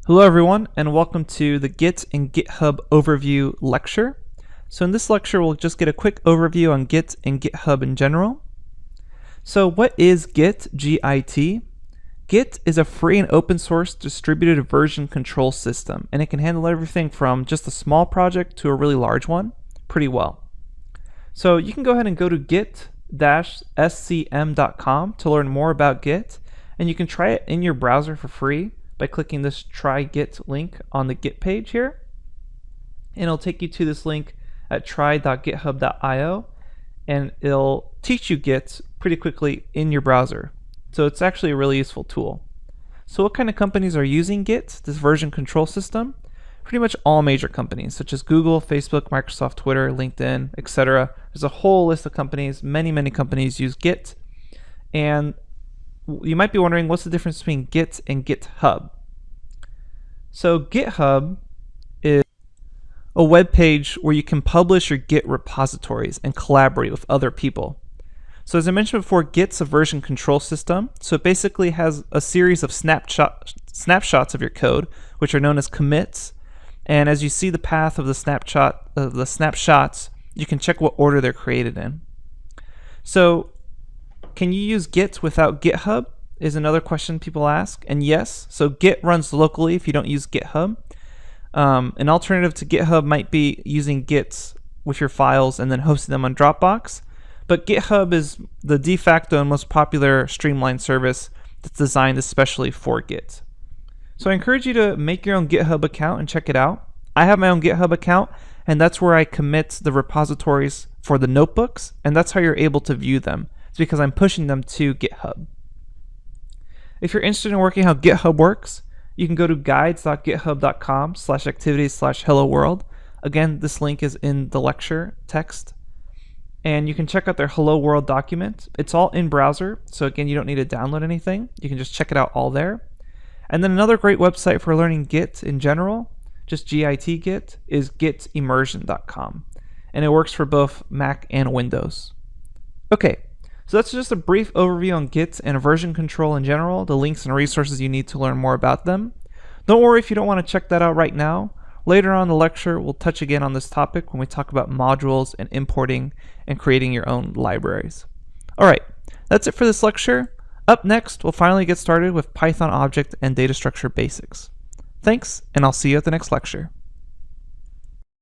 Hello everyone, and welcome to the Git and GitHub Overview lecture. So in this lecture, we'll just get a quick overview on Git and GitHub in general. So what is Git, G-I-T? Git is a free and open source distributed version control system, and it can handle everything from just a small project to a really large one pretty well. So you can go ahead and go to git-scm.com to learn more about Git, and you can try it in your browser for free by clicking this try Git link on the Git page here, and it'll take you to this link at try.github.io, and it'll teach you Git pretty quickly in your browser. So it's actually a really useful tool. So what kind of companies are using Git, this version control system? Pretty much all major companies such as Google, Facebook, Microsoft, Twitter, LinkedIn, etc. There's a whole list of companies. Many companies use Git, and you might be wondering, what's the difference between Git and GitHub? So GitHub is a web page where you can publish your Git repositories and collaborate with other people. So as I mentioned before, Git's a version control system. So it basically has a series of snapshots of your code, which are known as commits. And as you see the path of the snapshots, you can check what order they're created in. So can you use Git without GitHub is another question people ask, and yes. So Git runs locally if you don't use GitHub. An alternative to GitHub might be using Git with your files and then hosting them on Dropbox, but GitHub is the de facto and most popular streamlined service that's designed especially for Git. So I encourage you to make your own GitHub account and check it out. I have my own GitHub account, and that's where I commit the repositories for the notebooks, and that's how you're able to view them. It's because I'm pushing them to GitHub. If you're interested in working how GitHub works, you can go to guides.github.com/activities/hello world. Again, this link is in the lecture text, and you can check out their hello world document. It's all in browser, so again, you don't need to download anything. You can just check it out all there. And then another great website for learning Git in general, just Git Git, is gitimmersion.com, and it works for both Mac and Windows. Okay. So that's just a brief overview on Git and version control in general, the links and resources you need to learn more about them. Don't worry if you don't want to check that out right now. Later on in the lecture, we'll touch again on this topic when we talk about modules and importing and creating your own libraries. Alright, that's it for this lecture. Up next, we'll finally get started with Python object and data structure basics. Thanks, and I'll see you at the next lecture.